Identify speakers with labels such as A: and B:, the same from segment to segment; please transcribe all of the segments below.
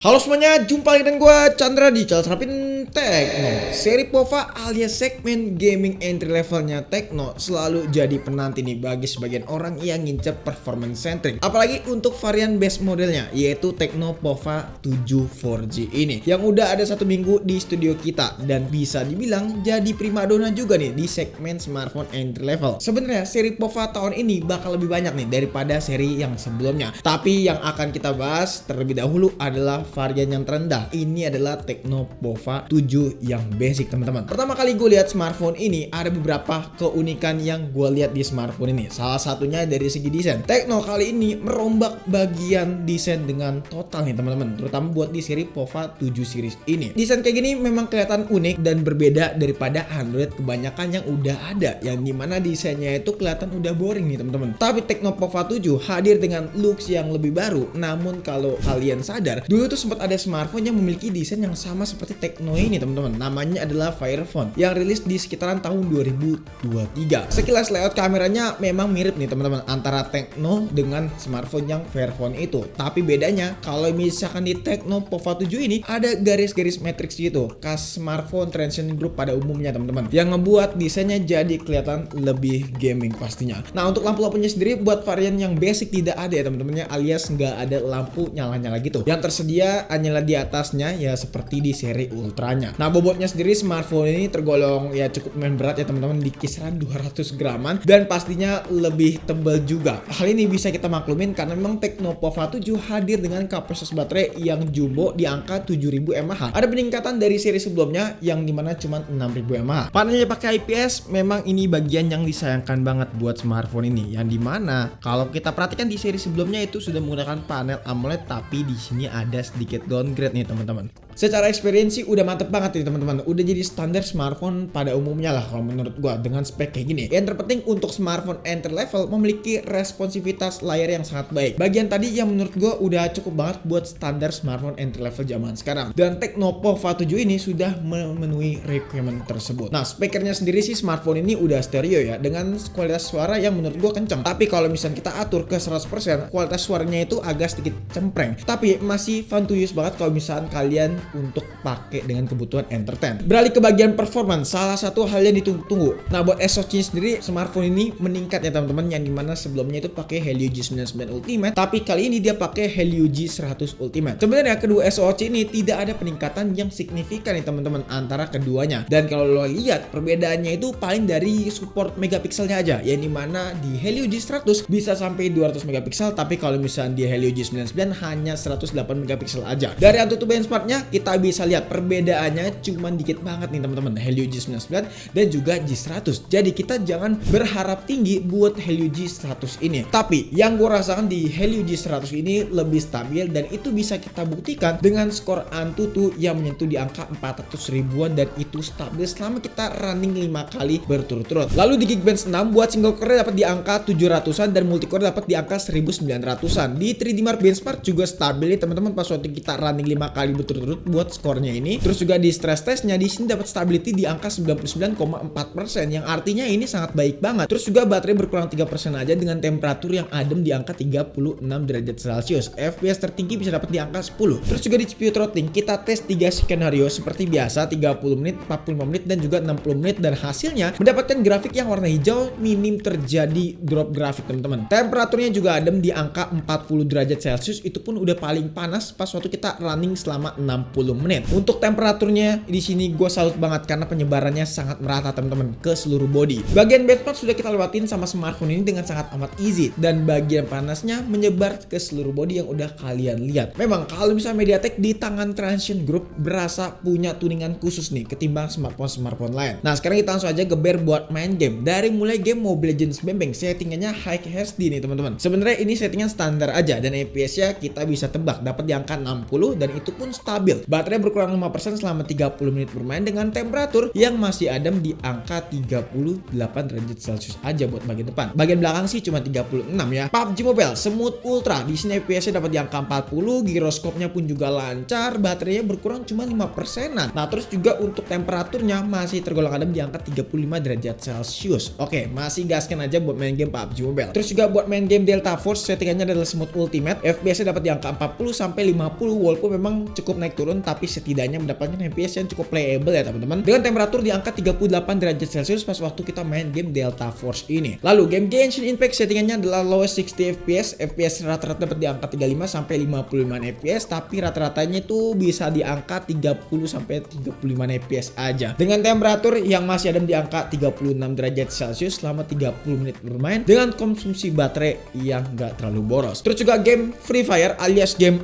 A: Halo semuanya, jumpa lagi dengan gue Chandra di channel Serapin Tekno. Seri POVA alias segmen gaming entry levelnya Tekno selalu jadi penanti nih bagi sebagian orang yang ngincer performance centric. Apalagi untuk varian base modelnya, yaitu Tekno POVA 7 4G ini, yang udah ada 1 minggu di studio kita dan bisa dibilang jadi primadona juga nih di segmen smartphone entry level. Sebenarnya seri POVA tahun ini bakal lebih banyak nih daripada seri yang sebelumnya. Tapi yang akan kita bahas terlebih dahulu adalah varian yang terendah. Ini adalah Tekno POVA 7 yang basic, teman-teman. Pertama kali gue lihat smartphone ini, ada beberapa keunikan yang gue lihat di smartphone ini. Salah satunya dari segi desain. Tekno kali ini merombak bagian desain dengan total nih, teman-teman. Terutama buat di seri POVA 7 series ini. Desain kayak gini memang kelihatan unik dan berbeda daripada Android kebanyakan yang udah ada, yang dimana desainnya itu kelihatan udah boring nih, teman-teman. Tapi Tekno POVA 7 hadir dengan looks yang lebih baru. Namun kalau kalian sadar, dulu tuh sempat ada smartphone yang memiliki desain yang sama seperti Tekno ini, teman-teman. Namanya adalah Fire Phone yang rilis di sekitaran tahun 2023. Sekilas layout kameranya memang mirip nih, teman-teman, antara Tekno dengan smartphone yang Fire Phone itu. Tapi bedanya kalau misalkan di Tekno POVA 7 ini ada garis-garis matrix gitu, khas smartphone Transsion Group pada umumnya, teman-teman, yang ngebuat desainnya jadi kelihatan lebih gaming pastinya. Nah, untuk lampu-lampunya sendiri buat varian yang basic tidak ada ya, teman-teman, alias nggak ada lampu nyala-nyala gitu. Yang tersedia hanyalah di atasnya ya seperti di seri ultranya. Nah, bobotnya sendiri smartphone ini tergolong ya cukup lumayan berat ya, teman-teman, di kisaran 200 graman dan pastinya lebih tebal juga. Hal ini bisa kita maklumin karena memang Tekno POVA 7 hadir dengan kapasitas baterai yang jumbo di angka 7000 mAh. Ada peningkatan dari seri sebelumnya yang dimana cuma 6000 mAh. Panelnya pakai IPS, memang ini bagian yang disayangkan banget buat smartphone ini, yang dimana kalau kita perhatikan di seri sebelumnya itu sudah menggunakan panel AMOLED, tapi di sini ada sedikit downgrade nih, teman-teman. Secara experience udah mantep banget nih, teman-teman. Udah jadi standar smartphone pada umumnya lah kalau menurut gua dengan spek kayak gini. Yang terpenting untuk smartphone entry level memiliki responsivitas layar yang sangat baik. Bagian tadi yang menurut gua udah cukup banget buat standar smartphone entry level zaman sekarang. Dan Tekno POVA 7 ini sudah memenuhi requirement tersebut. Nah, speakernya sendiri sih smartphone ini udah stereo ya, dengan kualitas suara yang menurut gua kenceng. Tapi kalau misalnya kita atur ke 100%, kualitas suaranya itu agak sedikit cempreng. Tapi masih fun to use banget kalau misalnya kalian untuk pakai dengan kebutuhan entertain. Beralih ke bagian performance, salah satu hal yang ditunggu-tunggu. Nah, buat SoC sendiri, smartphone ini meningkat ya, teman-teman, yang dimana sebelumnya itu pakai Helio G99 Ultimate, tapi kali ini dia pakai Helio G100 Ultimate. Sebenarnya kedua SoC ini tidak ada peningkatan yang signifikan nih, teman-teman, antara keduanya. Dan kalau lo lihat perbedaannya itu paling dari support megapikselnya aja, yang dimana di Helio G100 bisa sampai 200 megapiksel, tapi kalau misalnya di Helio G99 hanya 108 megapiksel aja. Dari AnTuTu benchmarknya kita bisa lihat perbedaannya cuman dikit banget nih, teman-teman, Helio G99 dan juga G100. Jadi kita jangan berharap tinggi buat Helio G100 ini. Tapi yang gue rasakan di Helio G100 ini lebih stabil, dan itu bisa kita buktikan dengan skor AnTuTu yang menyentuh di angka 400 ribuan, dan itu stabil selama kita running 5 kali berturut-turut. Lalu di Geekbench 6 buat single core dapat di angka 700-an dan multicore dapat di angka 1900-an. Di 3D Mark benchmark juga stabil nih, teman-teman, pas waktu kita running 5 kali berturut-turut buat skornya ini. Terus juga di stress testnya di sini dapat stability di angka 99,4%, yang artinya ini sangat baik banget. Terus juga baterai berkurang 3% aja dengan temperatur yang adem di angka 36 derajat Celcius. FPS tertinggi bisa dapat di angka 10. Terus juga di CPU throttling kita tes 3 skenario seperti biasa, 30 menit, 45 menit dan juga 60 menit, dan hasilnya mendapatkan grafik yang warna hijau, minim terjadi drop grafik, teman-teman. Temperaturnya juga adem di angka 40 derajat Celcius, itu pun udah paling panas pas waktu kita running selama 60 menit. Untuk temperaturnya di sini gue salut banget karena penyebarannya sangat merata, teman-teman, ke seluruh body. Bagian benchmark sudah kita lewatin sama smartphone ini dengan sangat amat easy, dan bagian panasnya menyebar ke seluruh body yang udah kalian lihat. Memang kalau misalnya MediaTek di tangan Transsion Group berasa punya tuningan khusus nih ketimbang smartphone lain. Nah, sekarang kita langsung aja geber buat main game. Dari mulai game Mobile Legends Bembeng, settingannya High HD nih, teman-teman. Sebenarnya ini settingan standar aja, dan FPS-nya kita bisa tebak dapat di angka 60, dan itu pun stabil. berhasil. Baterai berkurang 5% selama 30 menit bermain dengan temperatur yang masih adem di angka 38 derajat Celcius aja buat bagian depan. Bagian belakang sih cuma 36 ya. PUBG Mobile Smooth Ultra, di sini FPS-nya dapat di angka 40, giroskopnya pun juga lancar, baterainya berkurang cuma 5%-an. Nah, terus juga untuk temperaturnya masih tergolong adem di angka 35 derajat Celcius. Oke, masih gaskan aja buat main game PUBG Mobile. Terus juga buat main game Delta Force, settingannya adalah Smooth Ultimate, FPS-nya dapat di angka 40 sampai 50, walaupun memang cukup naik turun tapi setidaknya mendapatkan FPS yang cukup playable ya teman-teman. Dengan temperatur di angka 38 derajat Celcius pas waktu kita main game Delta Force ini. Lalu game Genshin Impact settingannya adalah lowest 60 FPS, FPS rata-rata dapat di angka 35 sampai 55 FPS, tapi rata-ratanya itu bisa di angka 30 sampai 35 FPS aja. Dengan temperatur yang masih ada di angka 36 derajat Celcius selama 30 menit bermain dengan konsumsi baterai yang gak terlalu boros. Terus juga game Free Fire alias game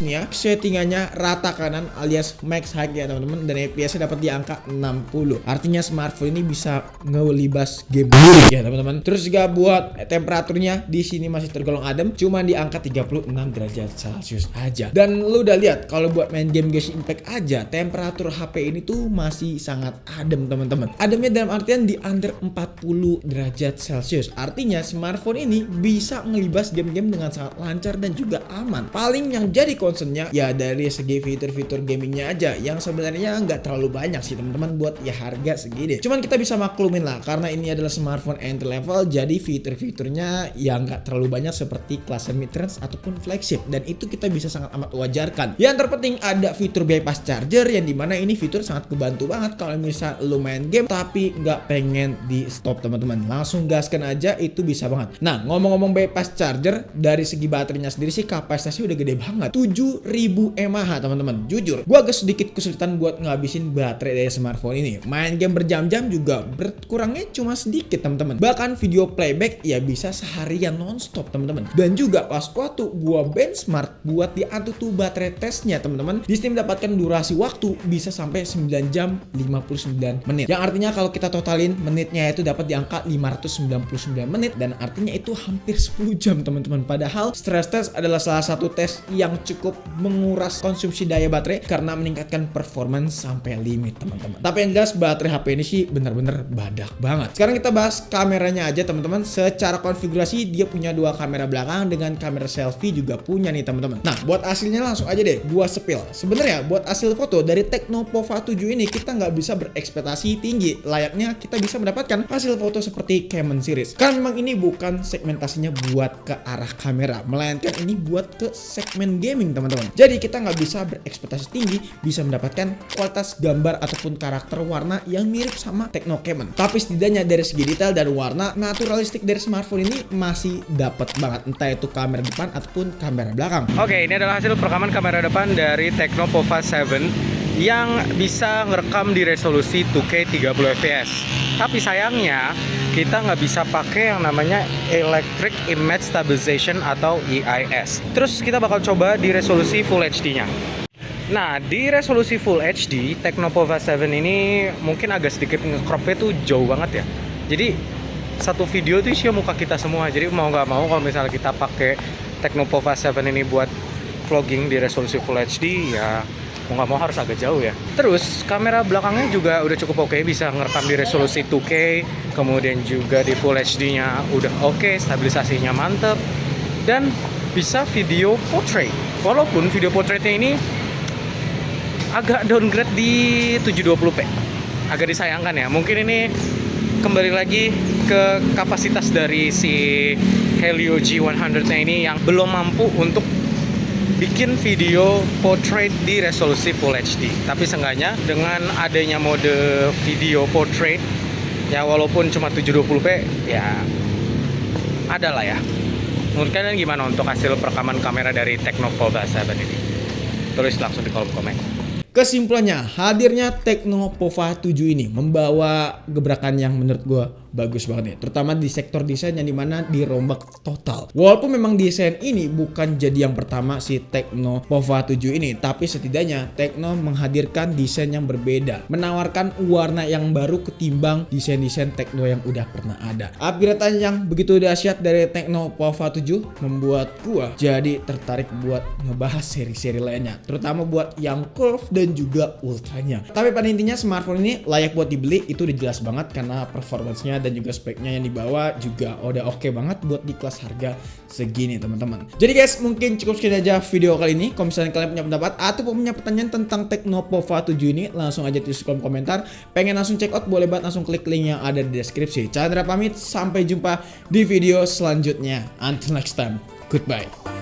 A: nih ya, settingannya rata kanan alias max high ya teman-teman, dan FPS-nya dapat di angka 60. Artinya smartphone ini bisa ngelibas game ya teman-teman. Terus juga buat temperaturnya di sini masih tergolong adem, cuma di angka 36 derajat Celcius aja. Dan lu udah lihat kalau buat main game Genshin Impact aja temperatur HP ini tuh masih sangat adem teman-teman. Ademnya dalam artian di under 40 derajat Celcius. Artinya smartphone ini bisa ngelibas game-game dengan sangat lancar dan juga aman. Paling yang jadi concernnya ya dari segi fitur-fitur gamingnya aja yang sebenarnya nggak terlalu banyak sih teman-teman buat ya harga segini. Cuman kita bisa maklumin lah karena ini adalah smartphone entry level, jadi fitur-fiturnya yang nggak terlalu banyak seperti kelas mid-range ataupun flagship, dan itu kita bisa sangat amat wajarkan. Yang terpenting ada fitur bypass charger yang dimana ini fitur sangat kebantu banget kalau misal lu main game tapi nggak pengen di stop teman-teman, langsung gaskan aja, itu bisa banget. Nah, ngomong-ngomong bypass charger, dari segi baterainya sendiri sih kapasitasnya udah gede banget, 7000 mAh teman-teman. Jujur gua agak sedikit kesulitan buat ngabisin baterai dari smartphone ini. Main game berjam-jam juga berkurangnya cuma sedikit teman-teman, bahkan video playback ya bisa seharian nonstop teman-teman. Dan juga pas waktu gua benchmark buat di AnTuTu baterai testnya teman-teman, di sini mendapatkan durasi waktu bisa sampai 9 jam 59 menit, yang artinya kalau kita totalin menitnya itu dapat di angka 599 menit, dan artinya itu hampir 10 jam teman-teman. Padahal stress test adalah salah satu tes yang cukup menguras konsumsi daya baterai karena meningkatkan performance sampai limit teman-teman. Tapi yang jelas baterai HP ini sih bener-bener badak banget. Sekarang kita bahas kameranya aja teman-teman. Secara konfigurasi dia punya dua kamera belakang dengan kamera selfie juga punya nih teman-teman. Nah, buat hasilnya langsung aja deh gua spill. Sebenarnya buat hasil foto dari Tecno Pova 7 ini kita nggak bisa berekspektasi tinggi. Layaknya kita bisa mendapatkan hasil foto seperti Canon series. Karena memang ini bukan segmentasinya buat ke arah kamera, melainkan ini buat ke segmen gaming teman-teman. Jadi kita nggak bisa berekspektasi tinggi bisa mendapatkan kualitas gambar ataupun karakter warna yang mirip sama Tecno Camon. Tapi setidaknya dari segi detail dan warna naturalistik dari smartphone ini masih dapat banget, entah itu kamera depan ataupun kamera belakang. Oke, ini adalah hasil perekaman kamera depan dari Tecno Pova 7 yang bisa ngerekam di resolusi 2K 30 fps. Tapi sayangnya kita nggak bisa pakai yang namanya Electric Image Stabilization atau EIS. Terus kita bakal coba di resolusi Full HD-nya. Nah, di resolusi Full HD, Tecno Pova 7 ini mungkin agak sedikit nge-cropnya tuh jauh banget ya. Jadi satu video tuh isinya muka kita semua. Jadi mau nggak mau kalau misalnya kita pakai Tecno Pova 7 ini buat vlogging di resolusi Full HD, ya mau nggak mau harus agak jauh ya. Terus kamera belakangnya juga udah cukup oke, bisa ngerekam di resolusi 2K, kemudian juga di Full HD-nya udah oke, stabilisasinya mantep, dan bisa video portrait. Walaupun video portraitnya ini agak downgrade di 720p, agak disayangkan ya. Mungkin ini kembali lagi ke kapasitas dari si Helio G100-nya ini yang belum mampu untuk bikin video portrait di resolusi Full HD. Tapi seenggaknya dengan adanya mode video portrait ya, walaupun cuma 720p ya ada lah ya. Menurut kalian gimana untuk hasil perekaman kamera dari Tecno Pova 7 ini? Tulis langsung di kolom komen. Kesimpulannya, hadirnya Tecno Pova 7 ini membawa gebrakan yang menurut gue bagus banget nih, terutama di sektor desain yang dimana dirombak total. Walaupun memang desain ini bukan jadi yang pertama si Tecno Pova 7 ini, tapi setidaknya Tecno menghadirkan desain yang berbeda, menawarkan warna yang baru ketimbang desain-desain Tecno yang udah pernah ada. Upgrade yang begitu dahsyat dari Tecno Pova 7 membuat gua jadi tertarik buat ngebahas seri-seri lainnya, terutama buat yang Curve dan juga Ultranya. Tapi pada intinya smartphone ini layak buat dibeli, itu udah jelas banget karena performance-nya dan juga speknya yang dibawa juga udah oke banget buat di kelas harga segini teman-teman. Jadi guys, mungkin cukup sekian aja video kali ini. Kalau misalnya kalian punya pendapat atau punya pertanyaan tentang Tecno Pova 7 ini, langsung aja tulis kolom komentar. Pengen langsung check out, boleh banget langsung klik link yang ada di deskripsi. Chandra pamit, sampai jumpa di video selanjutnya. Until next time, goodbye.